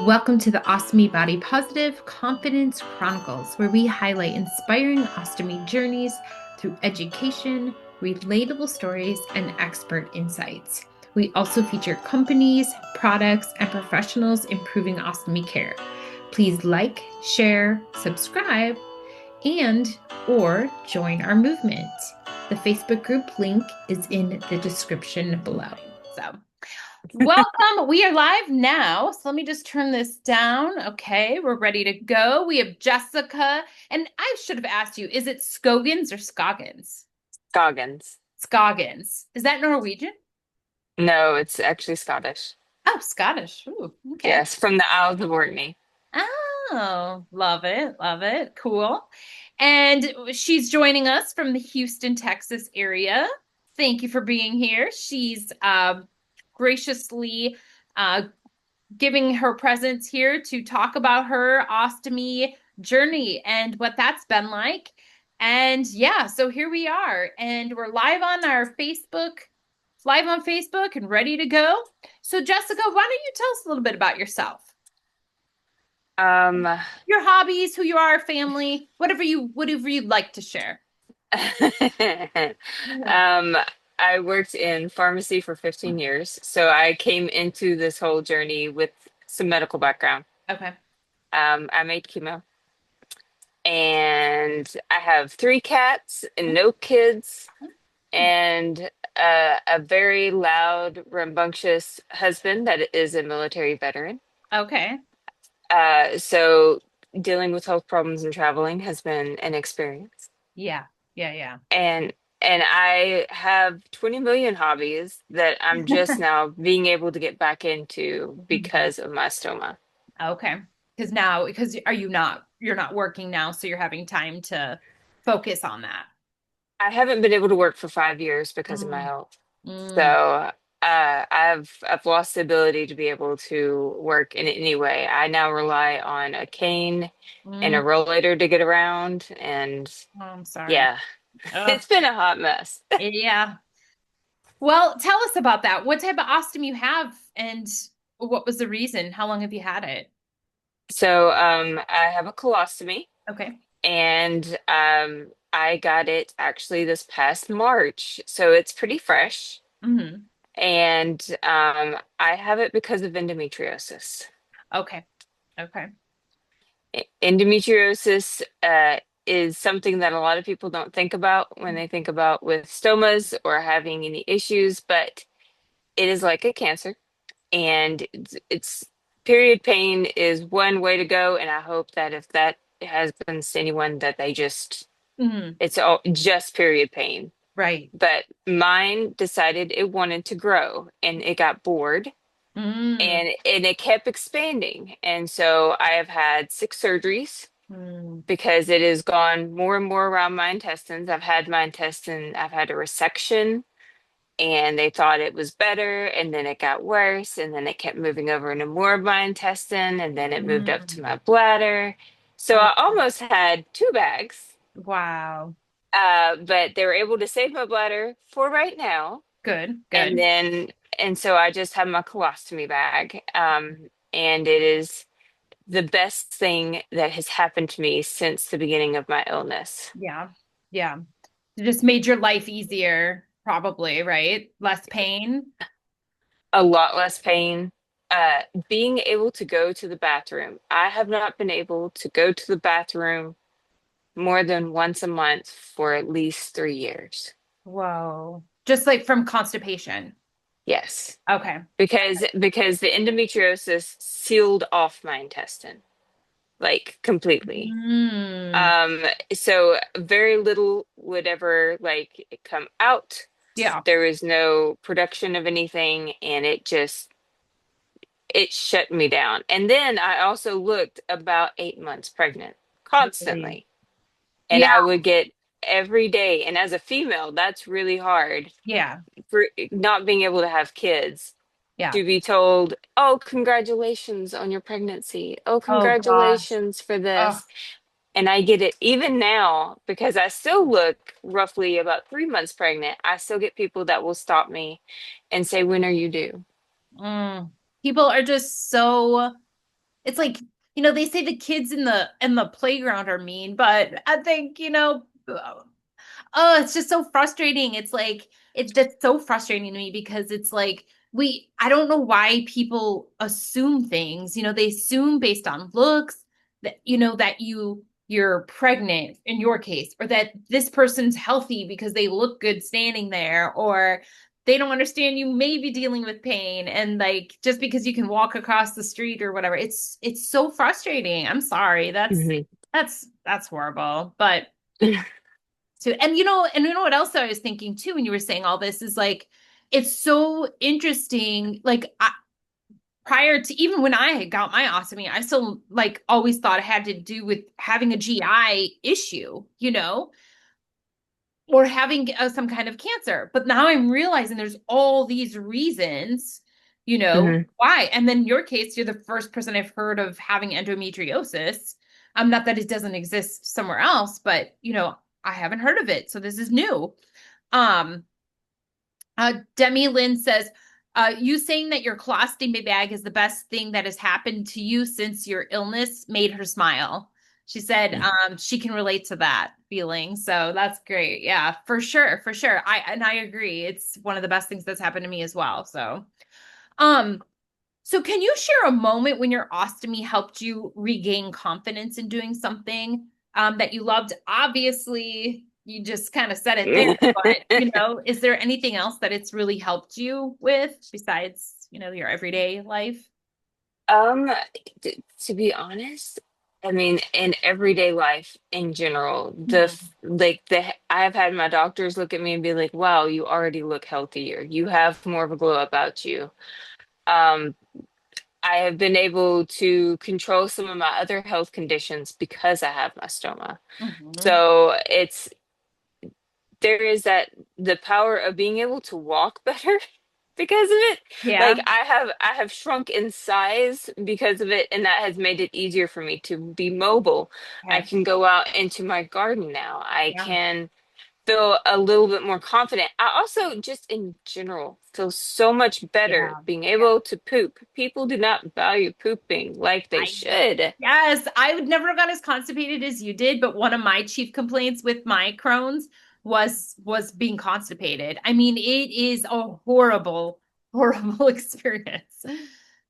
Welcome to the Ostomy Body Positive Confidence Chronicles, where we highlight inspiring ostomy journeys through education, relatable stories, and expert insights. We also feature companies, products, and professionals improving ostomy care. Please like, share, subscribe, and or join our movement. The Facebook group link is in the description below. Welcome. We are live now. So let me just turn this down. Okay, we're ready to go. We have Jessica, and I should have asked you, is it Scoggins or Scoggins? Scoggins. Scoggins. Is that Norwegian? No, it's actually Scottish. Oh, Scottish. Ooh, okay. Yes, from the Isles of Orkney. Oh, love it. Love it. Cool. And she's joining us from the Houston, Texas area. Thank you for being here. She's graciously uh, giving her presence here to talk about her ostomy journey and what that's been like. And yeah, so here we are, and we're live on Facebook and ready to go. So, Jessica, why don't you tell us a little bit about yourself? Um, Your hobbies, who you are, family, whatever you'd like to share. um, I worked in pharmacy for 15 years, so I came into this whole journey with some medical background. Okay. I made chemo, and I have three cats and no kids, and a very loud, rambunctious husband that is a military veteran. Okay. So dealing with health problems and traveling has been an experience. Yeah. Yeah, yeah. And I have 20 million hobbies that I'm just now being able to get back into Mhm. because of my stoma. Okay. Because you're not working now, so you're having time to focus on that. I haven't been able to work for 5 years because of my Mm, health. So mm, I've lost the ability to be able to work in any way. I now rely on a cane and mm. a rollator to get around, and Oh, I'm sorry. yeah, Oh, it's been a hot mess. yeah. Well, tell us about that. What type of ostomy you have and what was the reason? How long have you had it? So I have a colostomy, Okay. and I got it actually this past March, so it's pretty fresh. Hmm. And I have it because of endometriosis. Okay. Okay. Endometriosis is something that a lot of people don't think about when they think about with stomas or having any issues, but it is like a cancer, and it's period pain is one way to go. And I hope that if that happens to anyone, that they just Hmm. it's all just period pain. Right. But mine decided it wanted to grow, and it got bored, Mm. and it kept expanding. And so I have had 6 surgeries Mm. because it has gone more and more around my intestines. I've had a resection, and they thought it was better, and then it got worse, and then it kept moving over into more of my intestine, and then it moved up to Mm. my bladder. So Oh, I almost had 2 bags, wow. but they were able to save my bladder for right now. Good. And Good. then, and so I just have my colostomy bag, and it is the best thing that has happened to me since the beginning of my illness. Yeah. Yeah. It just made your life easier, probably, right? Less pain. A lot less pain. Uh, Being able to go to the bathroom. I have not been able to go to the bathroom more than once a month for at least 3 years. Whoa. Just like from constipation. Yes, Okay. because the endometriosis sealed off my intestine, like completely. Mm. Um, so very little would ever like come out. Yeah. There was no production of anything, and it shut me down. And then I also looked about 8 months pregnant Really. constantly. And Yeah. I would get every day. And as a female, that's really hard Yeah. for not being able to have kids, Yeah. to be told, oh, congratulations on your pregnancy. Oh, Oh gosh. congratulations for Oh, this. And I get it even now because I still look roughly about 3 months pregnant. I still get people that will stop me and say, when are you due? mm. People are just so it's like, they say the kids in the playground are mean, but I think, oh, it's just so frustrating. It's like that's so frustrating to me because it's like I don't know why people assume things. They assume based on looks that that you're pregnant in your case, or that this person's healthy because they look good standing there, or they don't understand you may be dealing with pain, and like just because you can walk across the street or whatever. It's so frustrating. I'm sorry. Mhm. That's horrible. But so, and you know what else I was thinking too when you were saying all this is like, it's so interesting. Like, prior to even when I had got my ostomy, I still like always thought it had to do with having a GI issue, or having some kind of cancer. But now I'm realizing there's all these reasons, Mhm. why. And then in your case, you're the first person I've heard of having endometriosis. Not that it doesn't exist somewhere else, but I haven't heard of it. So this is new. Um, Demi Lynn says, you saying that your colostomy bag is the best thing that has happened to you since your illness made her smile. She said she can relate to that feeling. So that's great. Yeah, for sure, for sure. I agree. It's one of the best things that's happened to me as well. Um, so can you share a moment when your ostomy helped you regain confidence in doing something that you loved? Obviously, you just kind of said it there, but is there anything else that it's really helped you with besides, your everyday life? Um, to be honest, I mean, in everyday life in general, Mhm. I've had my doctors look at me and be like, "Wow, you already look healthier. You have more of a glow about you." Um, I have been able to control some of my other health conditions because I have my stoma. Mhm. So there is the power of being able to walk better because of it. Yeah. Like I have shrunk in size because of it, and that has made it easier for me to be mobile. I Okay. can go out into my garden now. I Yeah. can feel a little bit more confident. I also just in general feel so much better Yeah. being Yeah. able to poop. People do not value pooping like they I should. Yes, I would never got as constipated as you did, but one of my chief complaints with my Crohn's was being constipated. I mean, it is a horrible, horrible experience.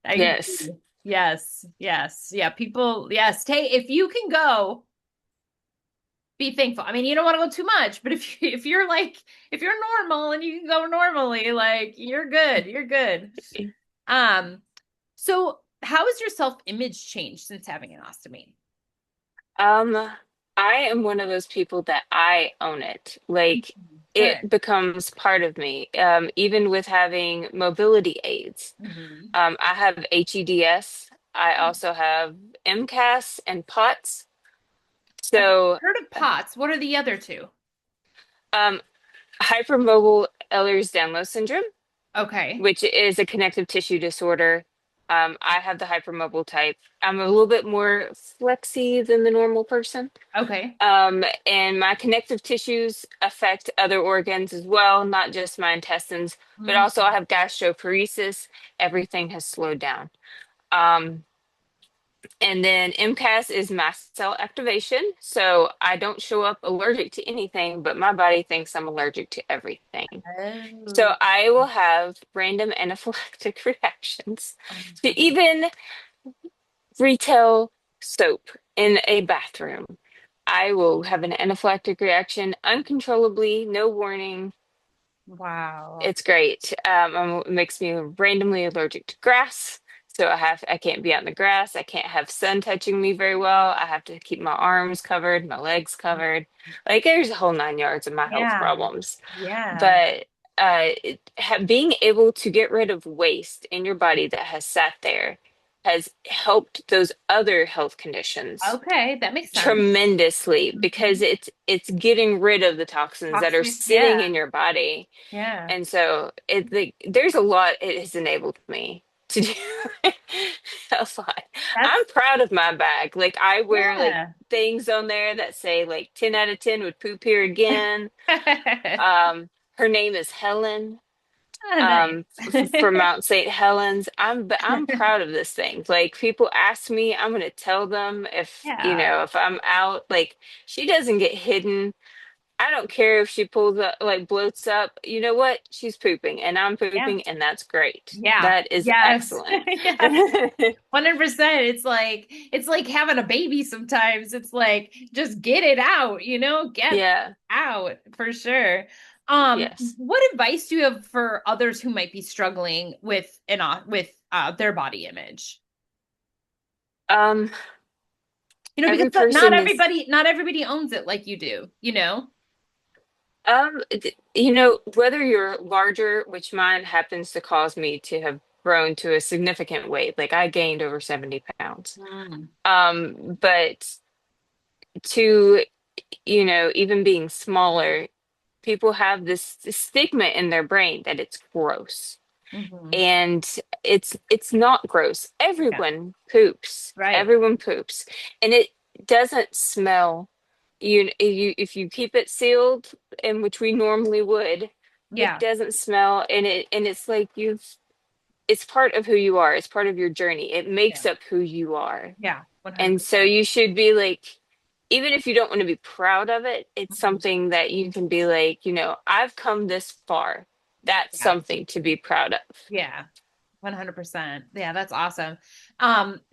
I Yes. agree. Yes, yes, yeah. People, yes. Hey, if you can go, be thankful. I mean, you don't want to go too much, but if you're normal and you can go normally, like you're good. You're good. Um, so how has your self-image changed since having an ostomy? Um, I am one of those people that I own it. Like Good. it becomes part of me. Even with having mobility aids. Hmm. I have HEDS. I also have MCAS and POTS. I've So, heard of POTS. What are the other two? um, hypermobile Ehlers-Danlos syndrome, Okay. which is a connective tissue disorder. I have the hypermobile type. I'm a little bit more flexy than the normal person. Okay. And my connective tissues affect other organs as well, not just my intestines, but also I Mhm. have gastroparesis. Everything has slowed down. Um, and then MCAS is mast cell activation. So I don't show up allergic to anything, but my body thinks I'm allergic to everything. So Oh. I will have random anaphylactic reactions Oh my to God. even retail soap in a bathroom. I will have an anaphylactic reaction uncontrollably, no warning. Wow. It's great. It makes me randomly allergic to grass. So I can't be out in the grass. I can't have sun touching me very well. I have to keep my arms covered, my legs covered. Like there's a whole 9 yards of my health Yeah. problems. Yeah. But being able to get rid of waste in your body that has sat there has helped those other health conditions Okay. That makes sense. tremendously because Mhm. it's getting rid of the toxins that are Toxic. sitting Yeah. in your body. Yeah. And so there's a lot it has enabled me to do. A lot. I'm That's proud of my bag. Like I wear like yeah. things on there that say like 10 out of 10 would poop here again. Um, her name is Helen. Oh, nice. for Mount St. Helens. I'm proud of this thing. Like people ask me, I'm gonna tell them if, Yeah. if I'm out, like she doesn't get hidden. I don't care if she pulls up, like bloats up. You know what? She's pooping and I'm Yeah. pooping, and that's great. Yeah. That is Yes. excellent. Yes. 100%. It's like having a baby sometimes. It's like just get it out, get Yeah. out for sure. Yes. What advice do you have for others who might be struggling with their body image? Um, Because every not person is, everybody not everybody owns it like you do. whether you're larger, which mine happens to cause me to have grown to a significant weight, like I gained over 70 pounds. Mm, But to, even being smaller, people have this stigma in their brain that it's gross. hmm. And it's not gross. Yeah. Everyone poops. Right. Everyone poops. And it doesn't smell. If you keep it sealed, in which we normally would, it Yeah. doesn't smell, and it's like it's part of who you are. It's part of your journey. It Yeah. makes up who you are. Yeah. And so 100%. you should be like, even if you don't want to be proud of it, it's Mhm. something that you can be like, I've come this far. That's Yeah. something to be proud of. Yeah. 100%. Yeah, that's awesome.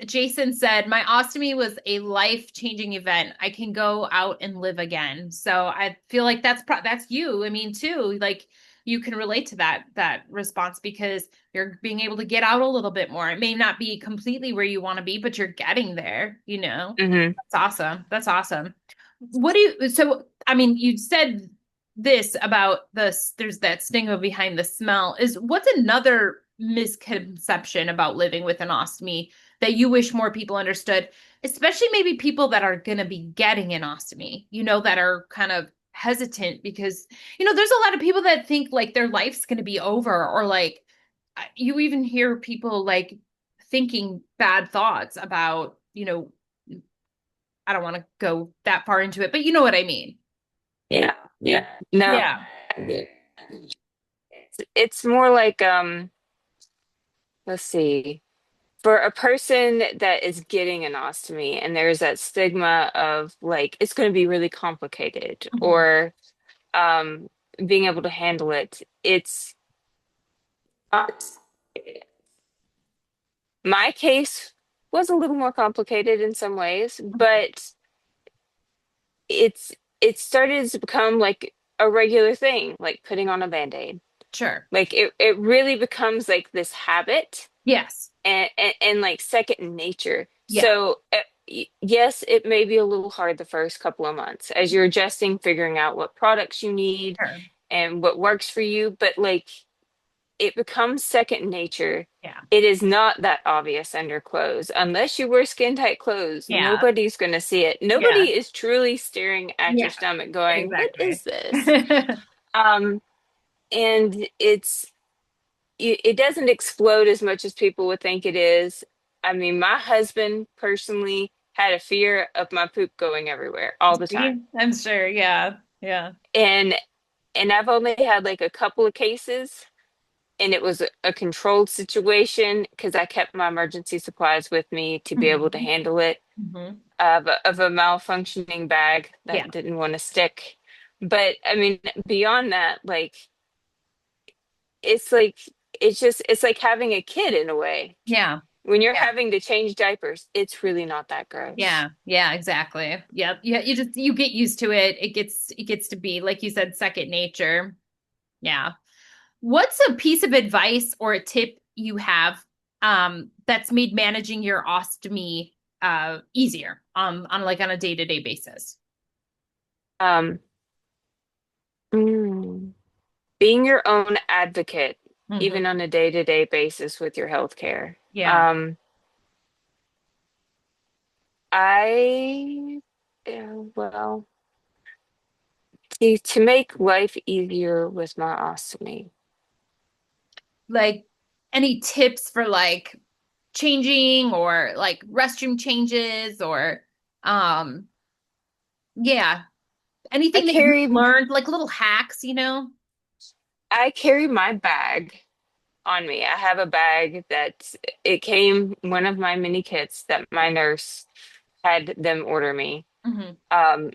Jason said, my ostomy was a life-changing event. I can go out and live again. So I feel like that's you. I mean, too, like you can relate to that response because you're being able to get out a little bit more. It may not be completely where you want to be, but you're getting there. Hmm. That's awesome. That's awesome. So I mean, you said this about there's that stigma behind the smell. What's another misconception about living with an ostomy that you wish more people understood, especially maybe people that are going to be getting an ostomy, that are kind of hesitant because, there's a lot of people that think like their life's going to be over or like you even hear people like thinking bad thoughts about, I don't want to go that far into it, but you know what I mean. Yeah. Yeah. No. Yeah. It's more like, let's see. For a person that is getting an ostomy and there's that stigma of like it's going to be really complicated Mhm. or um being able to handle it, it's not. My case was a little more complicated in some ways, but it's it started to become like a regular thing, like putting on a band-aid. Sure. Like it really becomes like this habit Yes. and like second nature. Yeah. So yes, it may be a little hard the first couple of months as you're adjusting, figuring out what products you need Sure. and what works for you, but like it becomes second nature. Yeah. It is not that obvious under clothes. Unless you wear skin tight clothes, Yeah. nobody's going to see it. Yeah. Nobody is truly staring at your Yeah. stomach going, "What Exactly. is this?" Um, and it doesn't explode as much as people would think it is. I mean, my husband personally had a fear of my poop going everywhere all the time. See? I'm sure. Yeah. Yeah. And I've only had like a couple of cases and it was a controlled situation because I kept my emergency supplies with me to be able to Mhm. handle it Mhm. of a malfunctioning bag Yeah. that didn't want to stick. But I mean, beyond that, like it's like it's like having a kid in a way. Yeah. When you're Yeah. having to change diapers, it's really not that gross. Yeah. Yeah. Exactly. Yeah. Yeah. You get used to it. It gets to be, like you said, second nature. Yeah. What's a piece of advice or a tip you have that's made managing your ostomy easier on a day-to-day basis? Um, mm, being your own advocate, even Hmm. on a day-to-day basis with your healthcare. Yeah. I, well, to make life easier with my ostomy. Like any tips for like changing or like restroom changes or um yeah, I anything that you carry learned, like little hacks? I carry my bag on me. I have a bag that it came one of my mini kits that my nurse had them order me. Hmm. Um,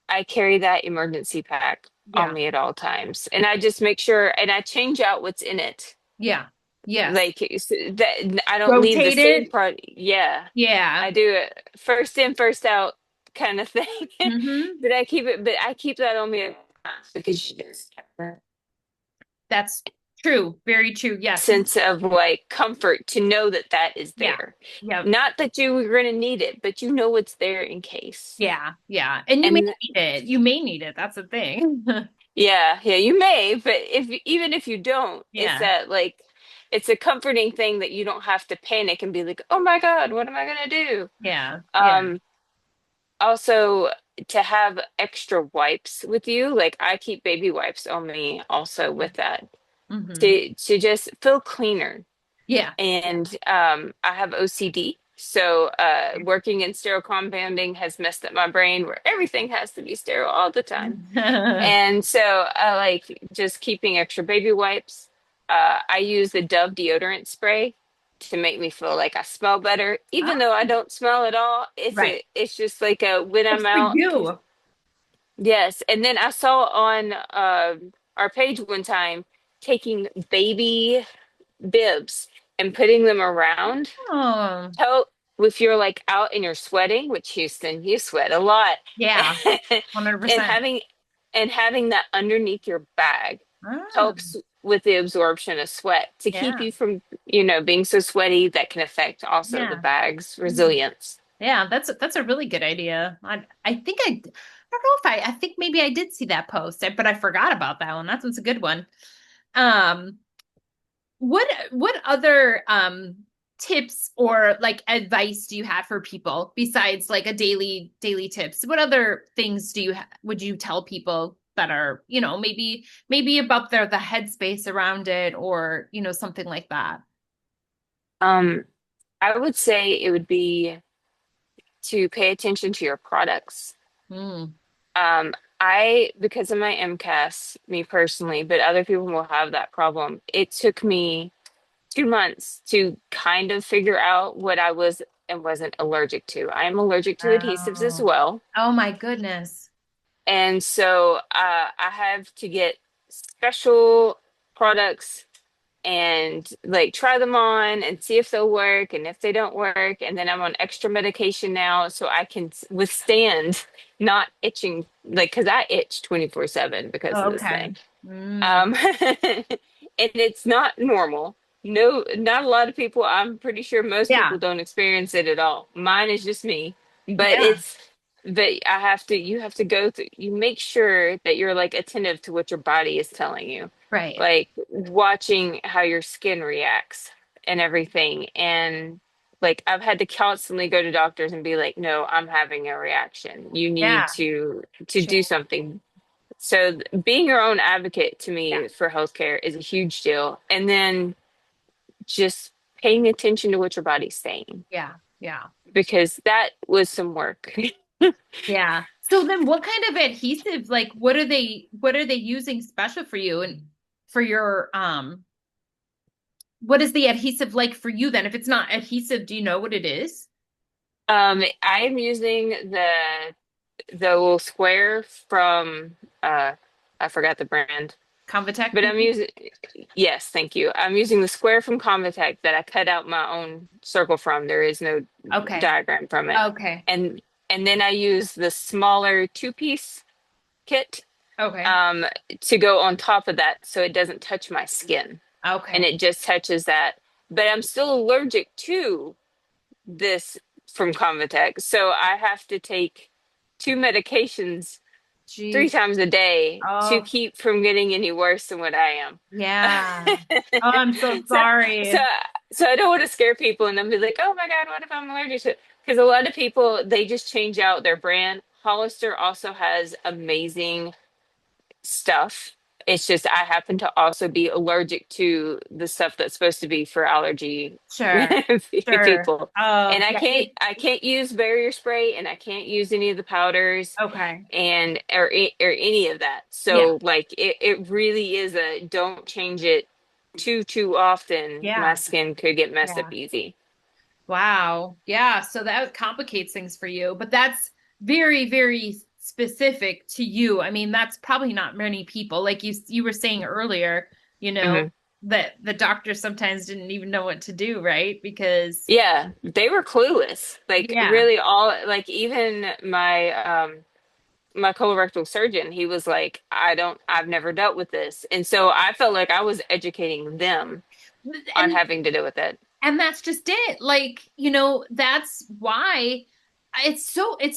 I carry that emergency pack on Yeah. me at all times, and I just make sure and I change out what's in it. Yeah. Yes. Like that I don't leave the Rotate same it. part. Yeah, Yeah. I do it first in, first out kind of thing. Hmm. But I keep that on me because you just have that That's true. Very true. Yes. sense of like comfort to know that that is Yeah. there. Yep. Not that you are going to need it, but you know it's there in case. Yeah. Yeah. And you may And need it. You may need it. That's the thing. yeah, you may, but even if you don't, it's Yeah. that like it's a comforting thing that you don't have to panic and be like, "Oh my God, what am I going to do?" Yeah. Yeah. Um, Also, to have extra wipes with you, like I keep baby wipes on me also with that Hmm. to just feel cleaner. Yeah. And I have OCD. So working in sterile compounding has messed up my brain where everything has to be sterile all the time. And so I like just keeping extra baby wipes. I use the Dove deodorant spray to make me feel like I smell better, even though I Ah, don't smell at all. right. It's just like a when It's I'm for out. you. Yes, and then I saw on our page one time taking baby bibs and putting them around. Oh, Help if you're like out and you're sweating, which Houston, you sweat a lot, yeah. and 100%. having that underneath your bag Ah, helps with the absorption of sweat to keep yeah. you from, being so sweaty that can affect also the Yeah. bag's Yeah. resilience. Yeah, that's a really good idea. I don't know if I think maybe I did see that post, but I forgot about that one. That one's a good one. Um, what other tips or like advice do you have for people besides like a daily tips? What other things would you tell people that are, maybe about the headspace around it or, something like that? Um, I would say it would be to pay attention to your products. Mm. Um, because of my MCAS, me personally, but other people will have that problem. It took me 2 months to kind of figure out what I was and wasn't allergic to. I am allergic to adhesives as Oh. well. Oh my goodness. And so I have to get special products and like try them on and see if they'll work and if they don't work. And then I'm on extra medication now so I can withstand not itching, like, because I itch 24/7 because of this Okay. thing. Mm. And it's not normal. No, not a lot of people. I'm pretty sure most people Yeah. don't experience it at all. Mine is just me. But Yeah. you have to go through, you make sure that you're like attentive to what your body is telling you, Right. like watching how your skin reacts and everything. And like I've had to constantly go to doctors and be like, no, I'm having a reaction. You need Yeah. to Change. do something. So being your own advocate to Yeah. me for healthcare is a huge deal. And then just paying attention to what your body's saying, Yeah. Yeah. because that was some work. Yeah. So then what kind of adhesive, like what are they using special for you and for your what is the adhesive like for you then? If it's not adhesive, do you know what it is? I am using the little square from I forgot the brand, Convatec but I'm maybe? using yes, thank you. I'm using the square from Convatec that I cut out my own circle from. There is no Okay. diagram from it. Okay. And then I use the smaller two-piece kit Okay. um, to go on top of that so it doesn't touch my skin and Okay. it just touches that. But I'm still allergic to this from Convatec. So I have to take two medications three Jeez. times a day to Oh, keep from getting any worse than what I am. yeah. Oh, I'm so so, so, sorry. so I don't want to scare people and then be like, oh my God, what if I'm allergic to it? Because a lot of people, they just change out their brand. Hollister also has amazing stuff. It's just I happen to also be allergic to the stuff that's supposed to be for allergy Sure. Sure. people. Oh, And I yeah. can't I can't use barrier spray and I can't use any of the powders Okay. and or any of that. Yeah. So like it really is a don't change it too often. My Yeah. skin could get messed up Yeah. easy. Wow. Yeah. So that complicates things for you, but that's very, very specific to you. I mean, that's probably not many people. Like you were saying earlier, you know, Hmm. that the doctors sometimes didn't even know what to do, right? Because Yeah, they were clueless. Like yeah. really all like even my colorectal surgeon, he was like, I've never dealt with this. And so I felt like I was educating them on And having to deal with it. and that's just it. Like, that's why it's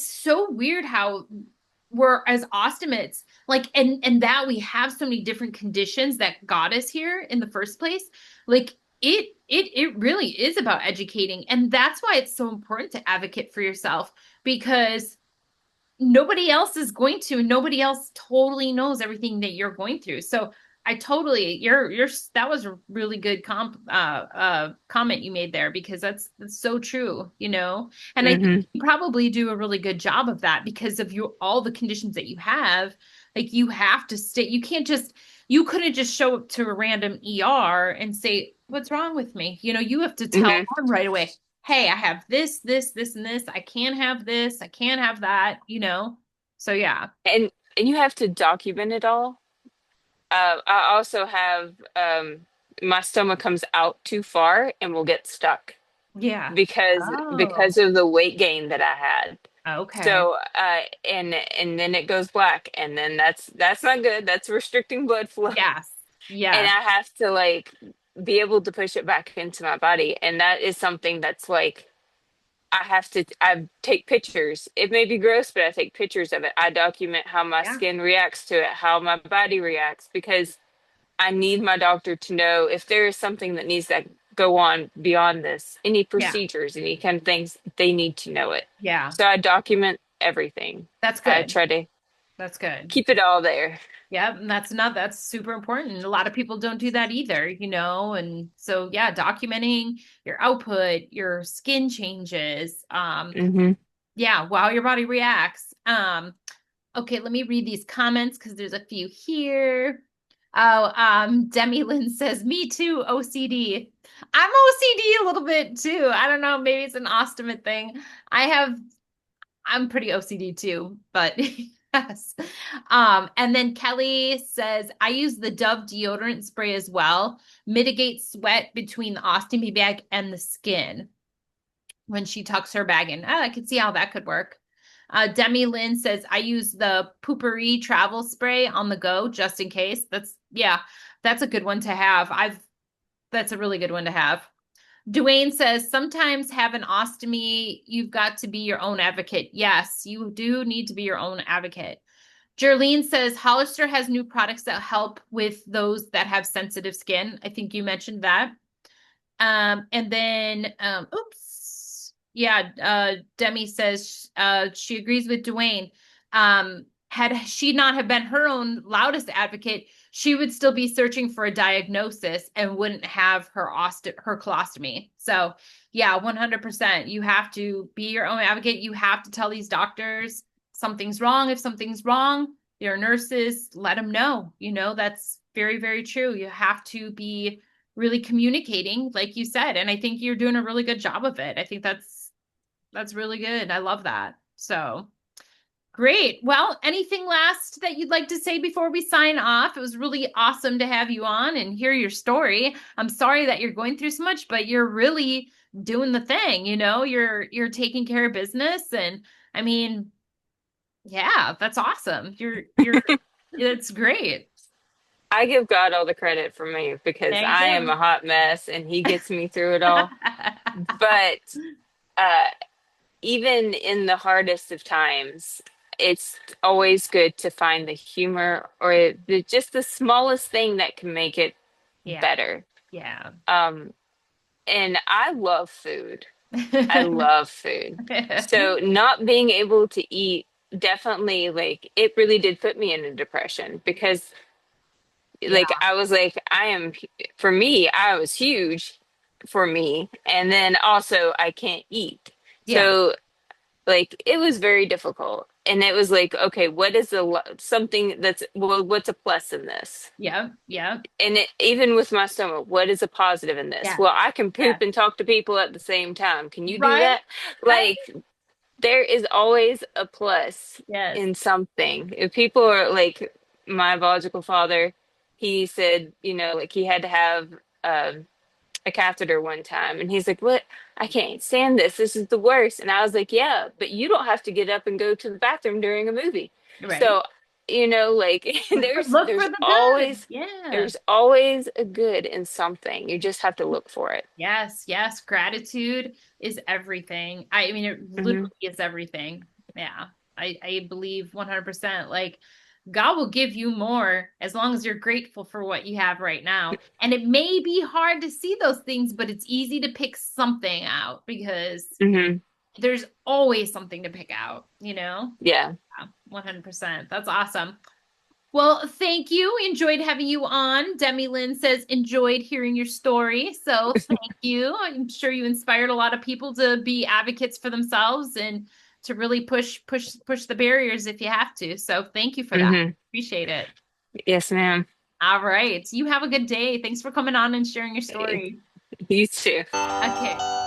so weird how we're as Ostomates, like, and that we have so many different conditions that got us here in the first place. Like it really is about educating. And that's why it's so important to advocate for yourself, because nobody else is going to, nobody else totally knows everything that you're going through. So I totally, you're that was a really good comment you made there, because that's so true. And I think Hmm. you probably do a really good job of that because of all the conditions that you have. Like, you have to stay, you couldn't just show up to a random ER and say, what's wrong with me? You have to tell Hmm. them right away, hey, I have this, and this. I can't have this. I can't have that. So yeah. And you have to document it all. I also have my stomach comes out too far and will get stuck Yeah. because Oh, of the weight gain that I had. okay. So and then it goes black and then that's not good. That's restricting blood flow. Yes. And Yes. I have to like be able to push it back into my body. And that is something that's like I take pictures. It may be gross, but I take pictures of it. I document how my Yeah. skin reacts to it, how my body reacts, because I need my doctor to know if there is something that needs to go on beyond this, any Yeah. procedures, any kind of things, they need to know it. Yeah. So I document everything. That's I good. try to That's good. keep it all there. Yeah, and that's super important. A lot of people don't do that either. And so yeah, documenting your output, your skin changes, Hmm. yeah, how your body reacts. Okay, let me read these comments because there's a few here. Oh, Demi Lynn says, me too, OCD. I'm OCD a little bit too. I don't know, maybe it's an Ostomate thing. I'm pretty OCD too, but yes. And then Kelly says, I use the Dove deodorant spray as well, mitigate sweat between the ostomy bag and the skin when she tucks her bag in. Oh, I could see how that could work. Demi Lynn says, I use the Poopery travel spray on the go just in case. Yeah, that's a good one to have. That's a really good one to have. Dwayne says, sometimes have an ostomy, you've got to be your own advocate. Yes, you do need to be your own advocate. Jerlene says, Hollister has new products that help with those that have sensitive skin. I think you mentioned that. And then, oops, yeah, Demi says she agrees with Dwayne. Had she not have been her own loudest advocate, she would still be searching for a diagnosis and wouldn't have her colostomy. So, yeah, 100%. You have to be your own advocate. You have to tell these doctors something's wrong. If something's wrong, your nurses let them know. That's very, very true. You have to be really communicating, like you said. And I think you're doing a really good job of it. I think that's really good. I love that. So great. Well, anything last that you'd like to say before we sign off? It was really awesome to have you on and hear your story. I'm sorry that you're going through so much, but you're really doing the thing. You're taking care of business. And I mean, yeah, that's awesome. It's great. I give God all the credit for me because There you I am go. a hot mess and he gets me through it all. But uh, even in the hardest of times, it's always good to find the humor or just the smallest thing that can make it Yeah. better. Yeah. Um, and I love food. I love food. So not being able to eat definitely like it really did put me in a depression because Yeah. like I was like, for me, I was huge for me. And then also I can't eat. Yeah. So like it was very difficult. And it was like, okay, what is something that's, well, what's a plus in this? Yeah. Yeah. And even with my stomach, what is a positive in this? Yes. Well, I can Yes. poop and talk to people at the same time. Can you do Right. that? Right. Like, there is always a plus Yes. in something. If people are like my biological father, he said, like he had to have um, a catheter one time, and he's like, "What? I can't stand this. This is the worst." And I was like, "Yeah, but you don't have to get up and go to the bathroom during a movie." Right. So, like there's Look for there's the good. always Yeah. there's always a good in something. You just have to look for it. Yes, yes. Gratitude is everything. I mean, it literally Hmm. is everything. Yeah. I believe 100%. Like, God will give you more as long as you're grateful for what you have right now. And it may be hard to see those things, but it's easy to pick something out because Hmm. there's always something to pick out, you know? Yeah. Yeah, 100%. That's awesome. Well, thank you. Enjoyed having you on. Demi Lynn says, enjoyed hearing your story. So thank you. I'm sure you inspired a lot of people to be advocates for themselves and to really push the barriers if you have to. So thank you for that. Hmm. Appreciate it. Yes, ma'am. All right. You have a good day. Thanks for coming on and sharing your story. You too. Okay.